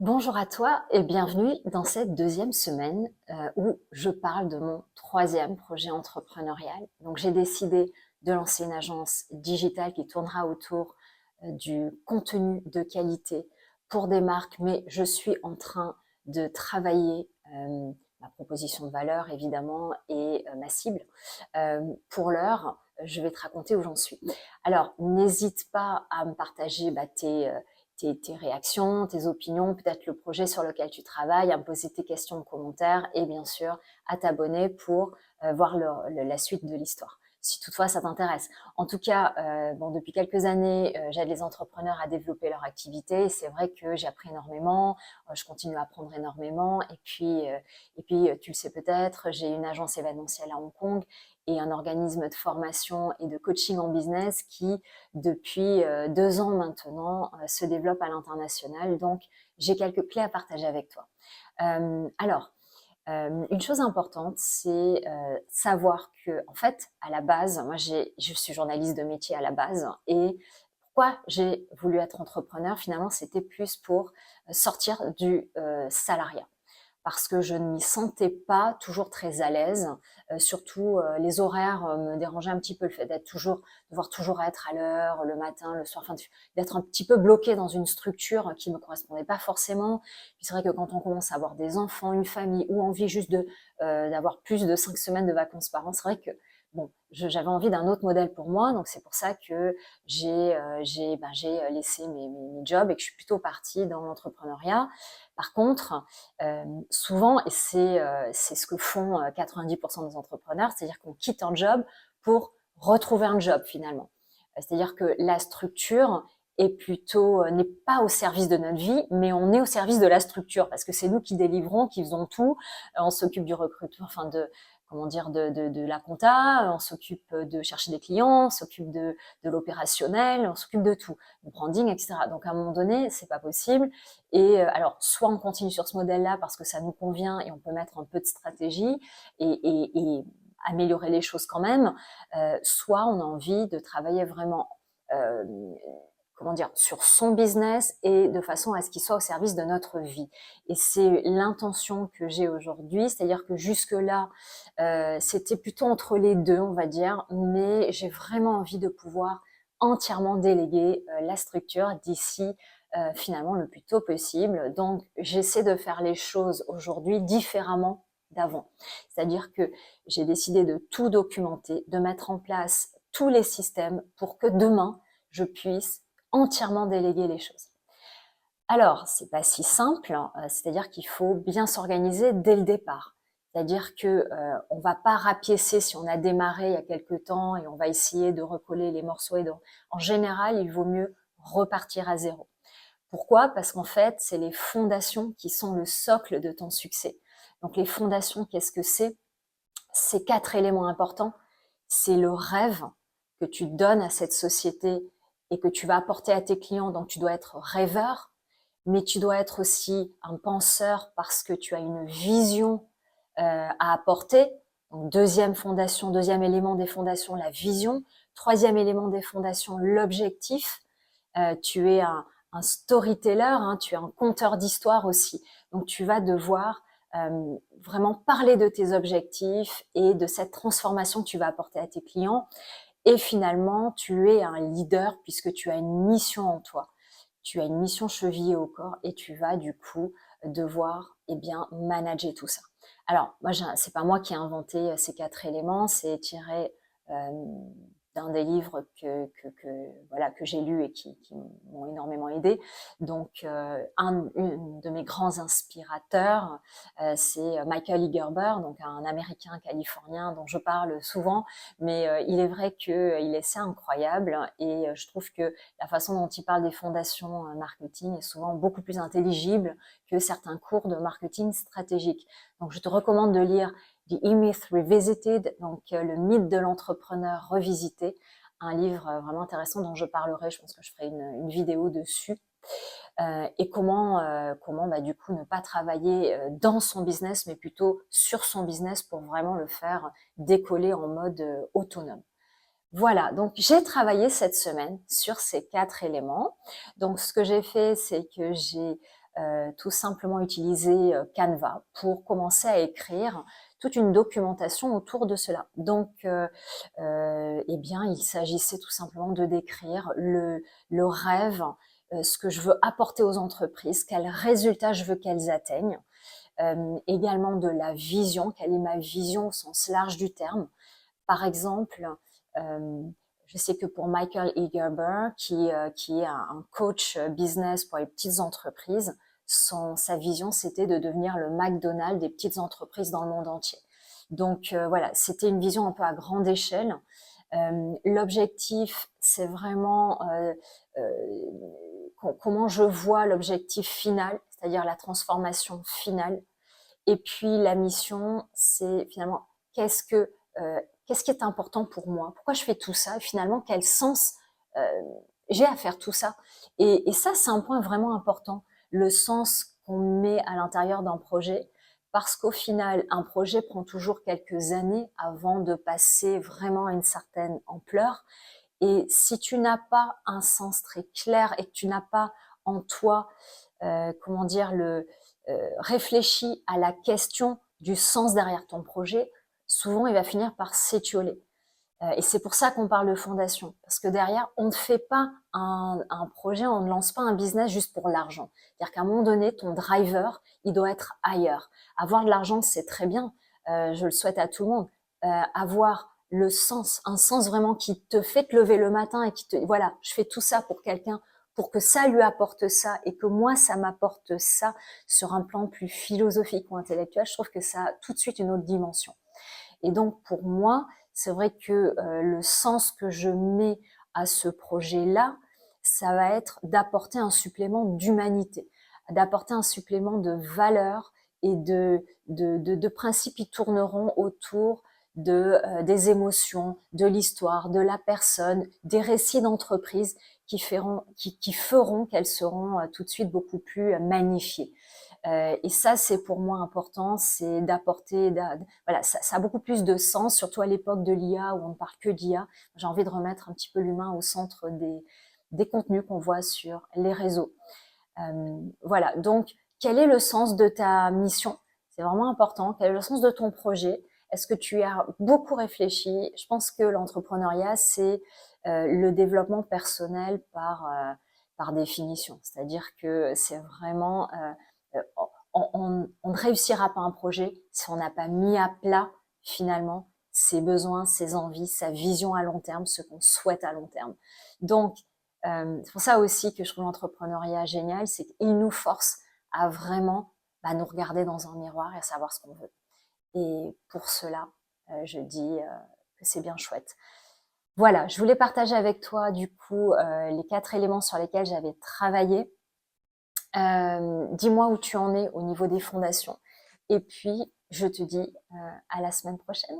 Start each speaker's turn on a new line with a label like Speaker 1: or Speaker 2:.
Speaker 1: Bonjour à toi et bienvenue dans cette deuxième semaine où je parle de mon troisième projet entrepreneurial. Donc j'ai décidé de lancer une agence digitale qui tournera autour du contenu de qualité pour des marques, mais je suis en train de travailler ma proposition de valeur évidemment et ma cible. Pour l'heure, je vais te raconter où j'en suis. Alors n'hésite pas à me partager tes réactions, tes opinions, peut-être le projet sur lequel tu travailles, à me poser tes questions en commentaire et bien sûr à t'abonner pour voir la suite de l'histoire, si toutefois ça t'intéresse. En tout cas, depuis quelques années, j'aide les entrepreneurs à développer leur activité. C'est vrai que j'ai appris énormément, je continue à apprendre énormément. Et puis, tu le sais peut-être, j'ai une agence événementielle à Hong Kong et un organisme de formation et de coaching en business qui, depuis 2 ans maintenant, se développe à l'international. Donc, j'ai quelques clés à partager avec toi. Une chose importante, c'est savoir que, en fait, à la base, je suis journaliste de métier à la base, et pourquoi j'ai voulu être entrepreneur, finalement, c'était plus pour sortir du salariat parce que je ne m'y sentais pas toujours très à l'aise. Surtout, les horaires me dérangeaient un petit peu, le fait devoir toujours être à l'heure, le matin, le soir, enfin, d'être un petit peu bloqué dans une structure qui me correspondait pas forcément. Puis c'est vrai que quand on commence à avoir des enfants, une famille, ou envie juste d'avoir plus de 5 semaines de vacances par an, c'est vrai que bon, j'avais envie d'un autre modèle pour moi, donc c'est pour ça que j'ai laissé mes jobs et que je suis plutôt partie dans l'entrepreneuriat. Par contre, souvent, et c'est ce que font 90% des entrepreneurs, c'est-à-dire qu'on quitte un job pour retrouver un job finalement. C'est-à-dire que la structure est plutôt n'est pas au service de notre vie, mais on est au service de la structure parce que c'est nous qui délivrons, qui faisons tout. On s'occupe du recrutement, enfin de comment dire de la compta, on s'occupe de chercher des clients, on s'occupe de l'opérationnel, on s'occupe de tout, du branding, etc. Donc à un moment donné, c'est pas possible. Et alors, soit on continue sur ce modèle-là parce que ça nous convient et on peut mettre un peu de stratégie et améliorer les choses quand même, soit on a envie de travailler vraiment, euh, comment dire, sur son business et de façon à ce qu'il soit au service de notre vie. Et c'est l'intention que j'ai aujourd'hui, c'est-à-dire que jusque-là, c'était plutôt entre les deux, on va dire, mais j'ai vraiment envie de pouvoir entièrement déléguer la structure d'ici finalement le plus tôt possible. Donc, j'essaie de faire les choses aujourd'hui différemment d'avant. C'est-à-dire que j'ai décidé de tout documenter, de mettre en place tous les systèmes pour que demain, je puisse entièrement déléguer les choses. Alors, c'est pas si simple, hein, c'est-à-dire qu'il faut bien s'organiser dès le départ. C'est-à-dire que on va pas rapiécer si on a démarré il y a quelque temps et on va essayer de recoller les morceaux. En général, il vaut mieux repartir à zéro. Pourquoi? Parce qu'en fait, c'est les fondations qui sont le socle de ton succès. Donc les fondations, qu'est-ce que c'est? C'est 4 éléments importants. C'est le rêve que tu donnes à cette société et que tu vas apporter à tes clients. Donc tu dois être rêveur, mais tu dois être aussi un penseur parce que tu as une vision à apporter. Donc deuxième fondation, deuxième élément des fondations, la vision. Troisième élément des fondations, l'objectif. Tu es un storyteller, hein, tu es un conteur d'histoire aussi. Donc tu vas devoir vraiment parler de tes objectifs et de cette transformation que tu vas apporter à tes clients. Et finalement, tu es un leader puisque tu as une mission en toi. Tu as une mission chevillée au corps et tu vas du coup devoir manager tout ça. Alors, moi, c'est pas moi qui ai inventé ces 4 éléments, c'est tiré euh, d'un des livres que j'ai lu et qui m'ont énormément aidé. Donc, une de mes grands inspirateurs, c'est Michael E. Gerber, donc un Américain californien dont je parle souvent, mais il est vrai qu'il est assez incroyable et je trouve que la façon dont il parle des fondations marketing est souvent beaucoup plus intelligible que certains cours de marketing stratégique. Donc, je te recommande de lire The E-Myth Revisited, donc le mythe de l'entrepreneur revisité, un livre vraiment intéressant dont je parlerai, je pense que je ferai une vidéo dessus. Et comment du coup ne pas travailler dans son business, mais plutôt sur son business pour vraiment le faire décoller en mode autonome. Voilà, donc j'ai travaillé cette semaine sur ces 4 éléments. Donc ce que j'ai fait, c'est que j'ai tout simplement utiliser Canva pour commencer à écrire toute une documentation autour de cela. Donc, eh bien, il s'agissait tout simplement de décrire le rêve, ce que je veux apporter aux entreprises, quels résultats je veux qu'elles atteignent, également de la vision, quelle est ma vision au sens large du terme. Par exemple, je sais que pour Michael Egerber, qui est un coach business pour les petites entreprises, sa vision, c'était de devenir le McDonald's des petites entreprises dans le monde entier. Donc voilà, c'était une vision un peu à grande échelle. L'objectif, c'est vraiment comment je vois l'objectif final, c'est-à-dire la transformation finale. Et puis la mission, c'est finalement qu'est-ce qui est important pour moi, pourquoi je fais tout ça, et finalement quel sens j'ai à faire tout ça. Et ça, c'est un point vraiment important, le sens qu'on met à l'intérieur d'un projet, parce qu'au final, un projet prend toujours quelques années avant de passer vraiment à une certaine ampleur. Et si tu n'as pas un sens très clair et que tu n'as pas en toi, comment dire, réfléchi à la question du sens derrière ton projet, souvent il va finir par s'étioler. Et c'est pour ça qu'on parle de fondation, parce que derrière, on ne fait pas un projet, on ne lance pas un business juste pour l'argent. C'est-à-dire qu'à un moment donné, ton driver, il doit être ailleurs. Avoir de l'argent, c'est très bien, je le souhaite à tout le monde. Avoir le sens, un sens vraiment qui te fait te lever le matin et qui te, voilà, je fais tout ça pour quelqu'un, pour que ça lui apporte ça et que moi, ça m'apporte ça sur un plan plus philosophique ou intellectuel, je trouve que ça a tout de suite une autre dimension. Et donc, pour moi, c'est vrai que le sens que je mets à ce projet-là, ça va être d'apporter un supplément d'humanité, d'apporter un supplément de valeur et de principes qui tourneront autour des émotions, de l'histoire, de la personne, des récits d'entreprise qui feront qu'elles seront tout de suite beaucoup plus magnifiées. Et ça, c'est pour moi important, c'est d'apporter, voilà, ça a beaucoup plus de sens, surtout à l'époque de l'IA où on ne parle que d'IA. J'ai envie de remettre un petit peu l'humain au centre des contenus qu'on voit sur les réseaux. Voilà, donc quel est le sens de ta mission? C'est vraiment important. Quel est le sens de ton projet? Est-ce que tu as beaucoup réfléchi? Je pense que l'entrepreneuriat, c'est le développement personnel par définition. C'est-à-dire que c'est vraiment... on ne réussira pas un projet si on n'a pas mis à plat, finalement, ses besoins, ses envies, sa vision à long terme, ce qu'on souhaite à long terme. Donc, c'est pour ça aussi que je trouve l'entrepreneuriat génial, c'est qu'il nous force à vraiment nous regarder dans un miroir et à savoir ce qu'on veut. Et pour cela, je dis que c'est bien chouette. Voilà, je voulais partager avec toi du coup les 4 éléments sur lesquels j'avais travaillé. Dis-moi où tu en es au niveau des fondations. Et puis, je te dis à la semaine prochaine.